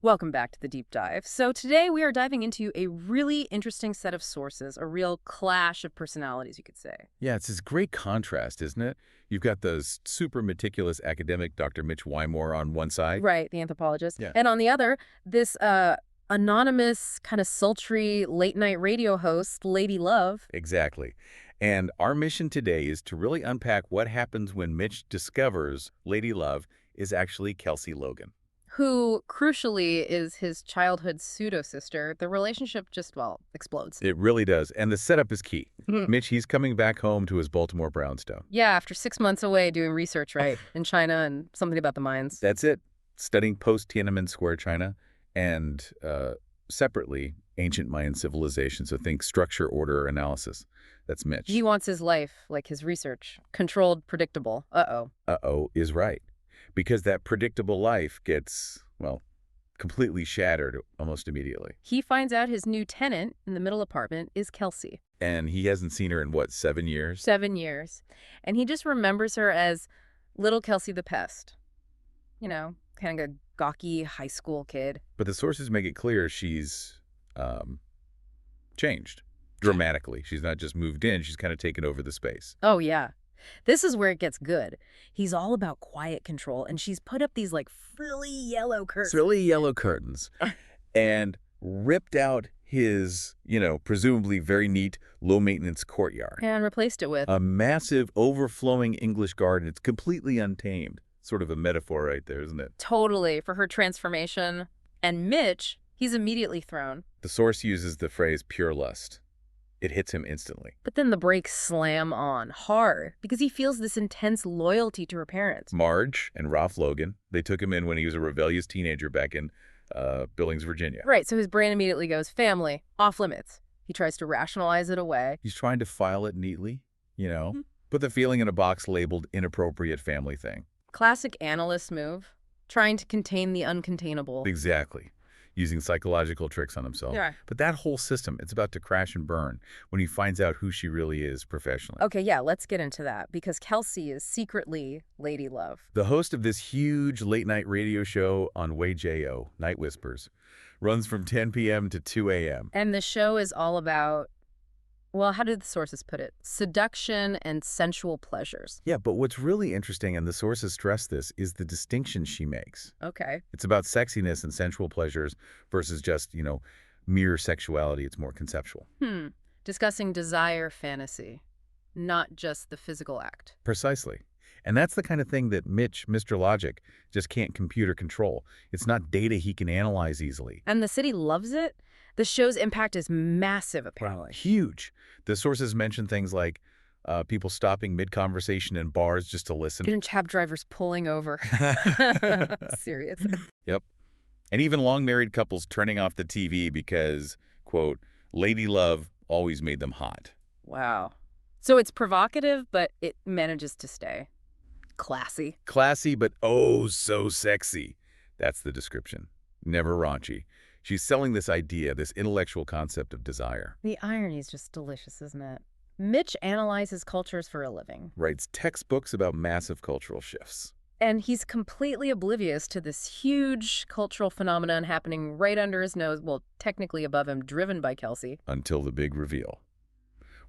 Welcome back to the deep dive. So today we are diving into a really interesting set of sources, a real clash of personalities, you could say. Yeah, it's this great contrast, isn't it? You've got the super meticulous academic Dr. Mitch Wymore on one side. Right, the anthropologist. Yeah, And on the other, this anonymous, kind of sultry late-night radio host, Lady Love. exactly. And our mission today is to really unpack what happens when Mitch discovers Lady Love is actually Kelsey Logan. Who, crucially, is his childhood pseudo-sister. The relationship just, well, explodes. It really does. And the setup is key. Mhm. Mitch, he's coming back home to his Baltimore brownstone. Yeah, after 6 months away doing research, right, in China and something about the mines. That's it. Studying post-Tiananmen Square China and separately ancient Mayan civilization. So think structure, order, analysis. That's Mitch. He wants his life, like his research, controlled, predictable. Uh-oh. Uh-oh is right. Because that predictable life gets, well, completely shattered almost immediately. He finds out his new tenant in the middle apartment is Kelsey. And he hasn't seen her in, what, 7 years? 7 years. And he just remembers her as little Kelsey the pest. You know, kind of a gawky high school kid. But the sources make it clear she's changed dramatically. She's not just moved in, she's kind of taken over the space. Oh, yeah. This is where it gets good. He's all about quiet control, and she's put up these, like, frilly yellow curtains. Frilly yellow curtains. And ripped out his, presumably very neat, low-maintenance courtyard. And replaced it with... A massive, overflowing English garden. It's completely untamed. Sort of a metaphor right there, isn't it? Totally, for her transformation. And Mitch, he's immediately thrown. The source uses the phrase pure lust. It hits him instantly. But then the brakes slam on hard because he feels this intense loyalty to her parents. Marge and Ralph Logan, they took him in when he was a rebellious teenager back in Billings, Virginia. Right, so his brain immediately goes, family, off limits. He tries to rationalize it away. He's trying to file it neatly, put the feeling in a box labeled inappropriate family thing. Classic analyst move, trying to contain the uncontainable. Exactly. Using psychological tricks on himself. Yeah. But that whole system, it's about to crash and burn when he finds out who she really is professionally. Okay, yeah, let's get into that, because Kelsey is secretly Lady Love. The host of this huge late-night radio show on WayJO, Night Whispers, runs from 10 p.m. to 2 a.m. And the show is all about, well, how did the sources put it? Seduction and sensual pleasures. Yeah, but what's really interesting, and the sources stress this, is the distinction she makes. Okay. It's about sexiness and sensual pleasures versus just, mere sexuality. It's more conceptual. Discussing desire fantasy, not just the physical act. Precisely. And that's the kind of thing that Mitch, Mr. Logic, just can't compute or control. It's not data he can analyze easily. And the city loves it. The show's impact is massive, apparently. Huge. The sources mention things like people stopping mid-conversation in bars just to listen. And cab drivers pulling over. Serious. Yep. And even long-married couples turning off the TV because, quote, Lady Love always made them hot. Wow. So it's provocative, but it manages to stay classy. Classy, but oh so sexy. That's the description. Never raunchy. She's selling this idea, this intellectual concept of desire. The irony is just delicious, isn't it? Mitch analyzes cultures for a living. Writes textbooks about massive cultural shifts. And he's completely oblivious to this huge cultural phenomenon happening right under his nose, well, technically above him, driven by Kelsey. Until the big reveal.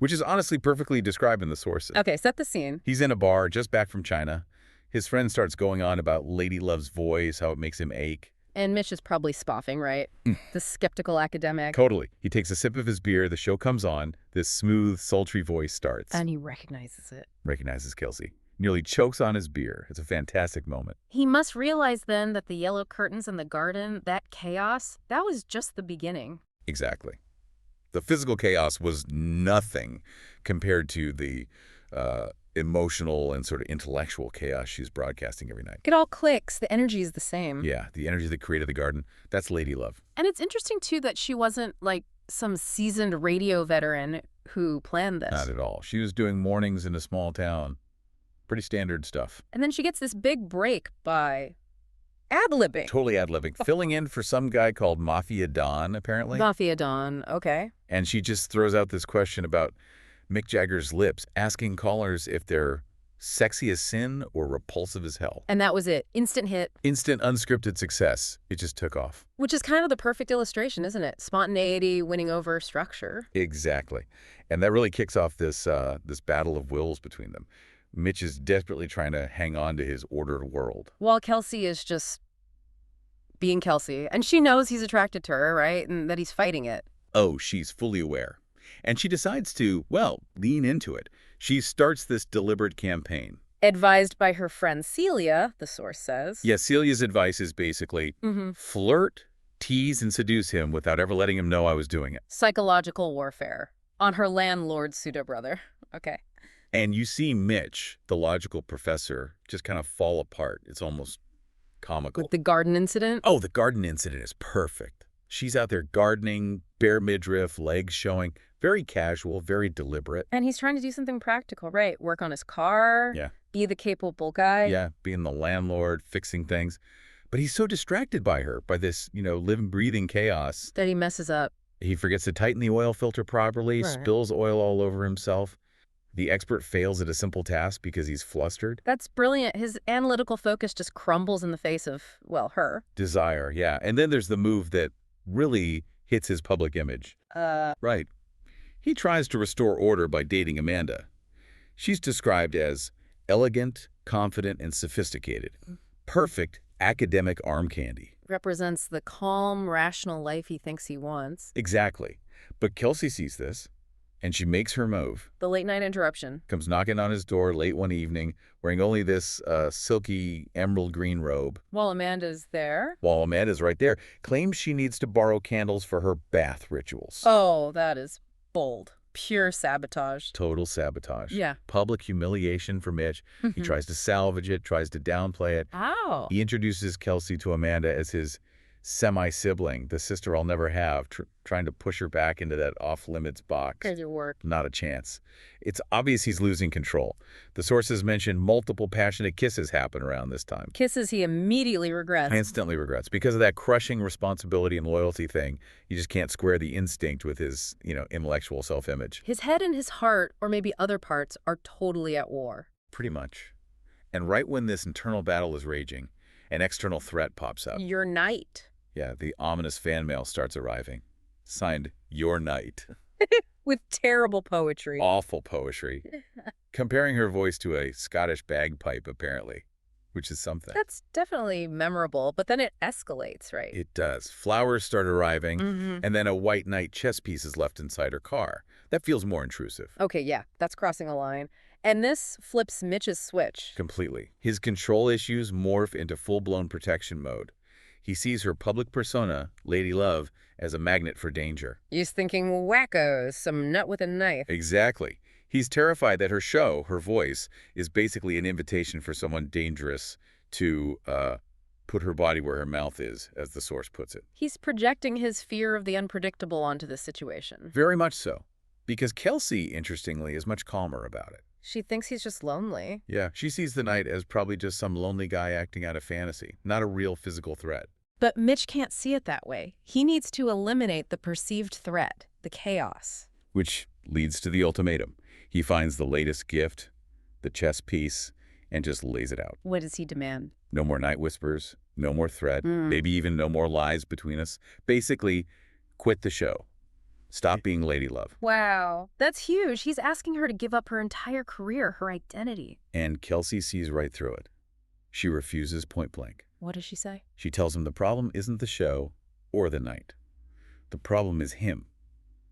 Which is honestly perfectly described in the sources. Okay, set the scene. He's in a bar just back from China. His friend starts going on about Lady Love's voice, how it makes him ache. And Mitch is probably spoffing, right? The skeptical academic. Totally. He takes a sip of his beer, the show comes on, this smooth, sultry voice starts. And he recognizes it. Recognizes Kelsey. Nearly chokes on his beer. It's a fantastic moment. He must realize then that the yellow curtains in the garden, that chaos, that was just the beginning. Exactly. The physical chaos was nothing compared to the emotional and sort of intellectual chaos she's broadcasting every night. It all clicks. The energy is the same. Yeah, the energy that created the garden, that's Lady Love. And it's interesting, too, that she wasn't like some seasoned radio veteran who planned this. Not at all. She was doing mornings in a small town. Pretty standard stuff. And then she gets this big break by ad-libbing. Totally ad-libbing. Filling in for some guy called Mafia Don, apparently. Mafia Don, okay. And she just throws out this question about Mick Jagger's lips, asking callers if they're sexy as sin or repulsive as hell. And that was it. Instant hit. Instant unscripted success. It just took off. Which is kind of the perfect illustration, isn't it? Spontaneity winning over structure. Exactly. And that really kicks off this battle of wills between them. Mitch is desperately trying to hang on to his ordered world. While Kelsey is just being Kelsey. And she knows he's attracted to her, right? And that he's fighting it. Oh, she's fully aware. And she decides to, well, lean into it. She starts this deliberate campaign. Advised by her friend Celia, the source says. Yeah, Celia's advice is basically flirt, tease, and seduce him without ever letting him know I was doing it. Psychological warfare on her landlord's pseudo-brother. Okay. And you see Mitch, the logical professor, just kind of fall apart. It's almost comical. With the garden incident? Oh, the garden incident is perfect. She's out there gardening, bare midriff, legs showing. Very casual, very deliberate. And he's trying to do something practical, right? Work on his car. Yeah. Be the capable guy. Yeah, being the landlord, fixing things. But he's so distracted by her, by this, living, breathing chaos. That he messes up. He forgets to tighten the oil filter properly, Right. spills oil all over himself. The expert fails at a simple task because he's flustered. That's brilliant. His analytical focus just crumbles in the face of, well, her. Desire, yeah. And then there's the move that really hits his public image. Right. He tries to restore order by dating Amanda. She's described as elegant, confident, and sophisticated. Perfect academic arm candy. Represents the calm, rational life he thinks he wants. Exactly. But Kelsey sees this, and she makes her move. The late-night interruption. Comes knocking on his door late one evening, wearing only this silky emerald green robe. While Amanda's there. While Amanda's right there, claims she needs to borrow candles for her bath rituals. Oh, that is bold. Pure sabotage. Total sabotage. Yeah. Public humiliation for Mitch. He tries to salvage it, tries to downplay it. Ow. He introduces Kelsey to Amanda as his semi-sibling, the sister I'll never have, trying to push her back into that off-limits box. Crazy work. Not a chance. It's obvious he's losing control. The sources mention multiple passionate kisses happen around this time. Kisses he immediately regrets. Instantly regrets. Because of that crushing responsibility and loyalty thing, you just can't square the instinct with his, intellectual self-image. His head and his heart, or maybe other parts, are totally at war. Pretty much. And right when this internal battle is raging, an external threat pops up. Your knight. Yeah, the ominous fan mail starts arriving. Signed, Your Knight. With terrible poetry. Awful poetry. Comparing her voice to a Scottish bagpipe, apparently, which is something. That's definitely memorable, but then it escalates, right? It does. Flowers start arriving, Mm-hmm. and then a white knight chess piece is left inside her car. That feels more intrusive. Okay, yeah, that's crossing a line. And this flips Mitch's switch. Completely. His control issues morph into full-blown protection mode. He sees her public persona, Lady Love, as a magnet for danger. He's thinking wackos, some nut with a knife. Exactly. He's terrified that her show, her voice, is basically an invitation for someone dangerous to put her body where her mouth is, as the source puts it. He's projecting his fear of the unpredictable onto the situation. Very much so. Because Kelsey, interestingly, is much calmer about it. She thinks he's just lonely. Yeah, she sees the knight as probably just some lonely guy acting out a fantasy, not a real physical threat. But Mitch can't see it that way. He needs to eliminate the perceived threat, the chaos. Which leads to the ultimatum. He finds the latest gift, the chess piece, and just lays it out. What does he demand? No more night whispers, no more threat, maybe even no more lies between us. Basically, quit the show. Stop being Lady Love. Wow. That's huge. He's asking her to give up her entire career, her identity. And Kelsey sees right through it. She refuses point blank. What does she say? She tells him the problem isn't the show or the night. The problem is him,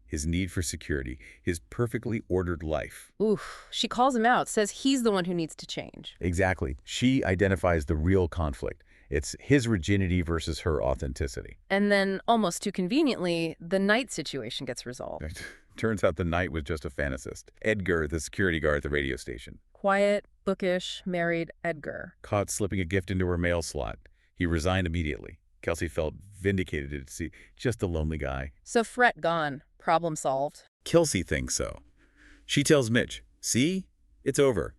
his need for security, his perfectly ordered life. Oof. She calls him out, says he's the one who needs to change. Exactly. She identifies the real conflict. It's his rigidity versus her authenticity. And then, almost too conveniently, the night situation gets resolved. Turns out the knight was just a fantasist. Edgar, the security guard at the radio station. Quiet, bookish, married Edgar. Caught slipping a gift into her mail slot. He resigned immediately. Kelsey felt vindicated to see just a lonely guy. So fret gone. Problem solved. Kelsey thinks so. She tells Mitch, see, it's over.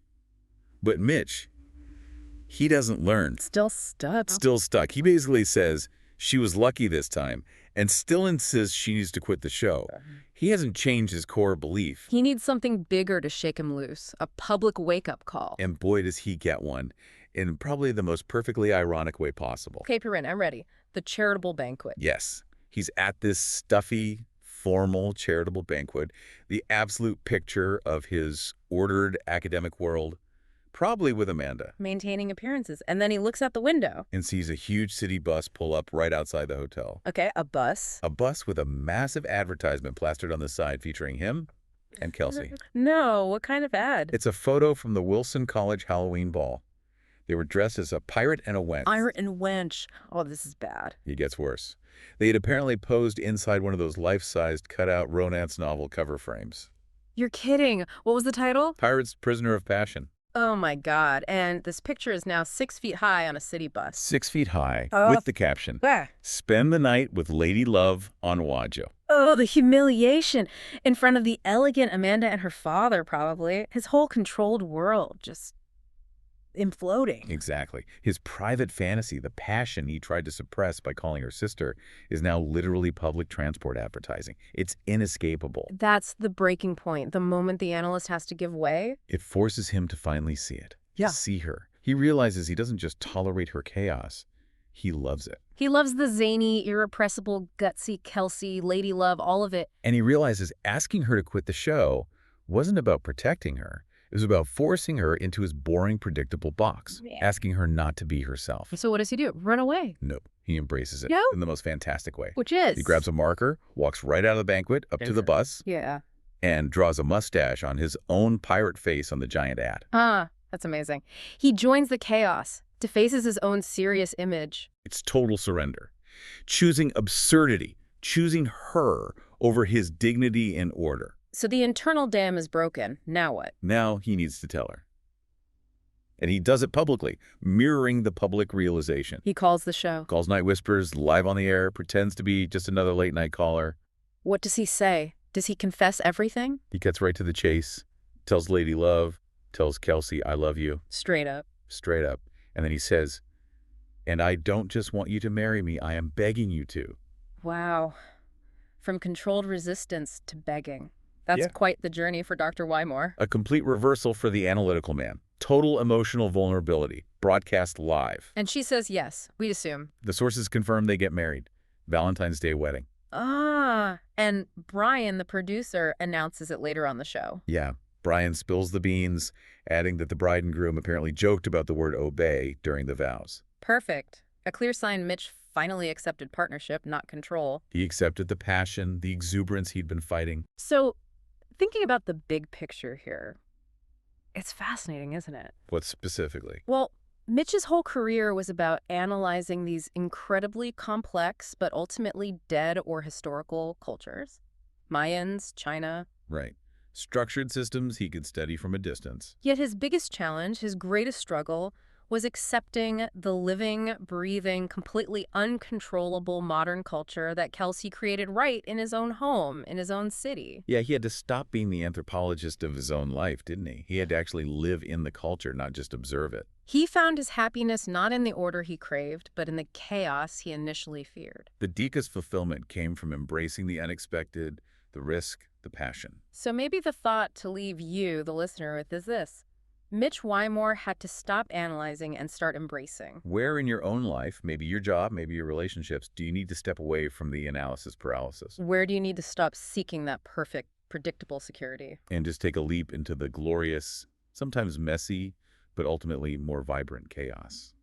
But Mitch, he doesn't learn. Still stuck. Still stuck. He basically says, She was lucky this time and still insists she needs to quit the show. He hasn't changed his core belief. He needs something bigger to shake him loose, a public wake-up call. And boy, does he get one, in probably the most perfectly ironic way possible. Okay, Perrin, I'm ready. The charitable banquet. Yes, he's at this stuffy, formal charitable banquet, the absolute picture of his ordered academic world, probably with Amanda. Maintaining appearances. And then he looks out the window. And sees a huge city bus pull up right outside the hotel. Okay, a bus. A bus with a massive advertisement plastered on the side featuring him and Kelsey. No, what kind of ad? It's a photo from the Wilson College Halloween ball. They were dressed as a pirate and a wench. Pirate and wench. Oh, this is bad. It gets worse. They had apparently posed inside one of those life-sized cutout romance novel cover frames. You're kidding. What was the title? Pirate's Prisoner of Passion. Oh my God. And this picture is now 6 feet high on a city bus. 6 feet high, Oh. with the caption, "Spend the night with Lady Love on Wajo." Oh, the humiliation. In front of the elegant Amanda and her father, probably. His whole controlled world just imploding. Exactly. His private fantasy, the passion he tried to suppress by calling her sister, is now literally public transport advertising. It's inescapable. That's the breaking point. The moment the analyst has to give way. It forces him to finally see it. Yeah. See her. He realizes he doesn't just tolerate her chaos. He loves it. He loves the zany, irrepressible, gutsy Kelsey, lady love, all of it. And he realizes asking her to quit the show wasn't about protecting her. It was about forcing her into his boring, predictable box, asking her not to be herself. So what does he do? Run away. Nope. He embraces it No? in the most fantastic way. Which is? He grabs a marker, walks right out of the banquet, up to the bus, Yeah. and draws a mustache on his own pirate face on the giant ad. That's amazing. He joins the chaos, defaces his own serious image. It's total surrender. Choosing absurdity, choosing her over his dignity and order. So the internal dam is broken. Now what? Now he needs to tell her. And he does it publicly, mirroring the public realization. He calls the show. Calls Night Whispers live on the air, pretends to be just another late-night caller. What does he say? Does he confess everything? He gets right to the chase, tells Lady Love, tells Kelsey, "I love you." Straight up. Straight up. And then he says, "And I don't just want you to marry me, I am begging you to." Wow. From controlled resistance to begging. That's quite the journey for Dr. Wymore. A complete reversal for the analytical man. Total emotional vulnerability. Broadcast live. And she says yes, we'd assume. The sources confirm they get married. Valentine's Day wedding. And Brian, the producer, announces it later on the show. Yeah. Brian spills the beans, adding that the bride and groom apparently joked about the word obey during the vows. Perfect. A clear sign Mitch finally accepted partnership, not control. He accepted the passion, the exuberance he'd been fighting. So, thinking about the big picture here, it's fascinating, isn't it? What specifically? Well, Mitch's whole career was about analyzing these incredibly complex but ultimately dead or historical cultures. Mayans, China. Right. Structured systems he could study from a distance. Yet his biggest challenge, his greatest struggle, was accepting the living, breathing, completely uncontrollable modern culture that Kelsey created right in his own home, in his own city. Yeah, he had to stop being the anthropologist of his own life, didn't he? He had to actually live in the culture, not just observe it. He found his happiness not in the order he craved, but in the chaos he initially feared. The deepest fulfillment came from embracing the unexpected, the risk, the passion. So maybe the thought to leave you, the listener, with is this. Mitch Wymore had to stop analyzing and start embracing. Where in your own life, maybe your job, maybe your relationships, do you need to step away from the analysis paralysis? Where do you need to stop seeking that perfect, predictable security? And just take a leap into the glorious, sometimes messy, but ultimately more vibrant chaos.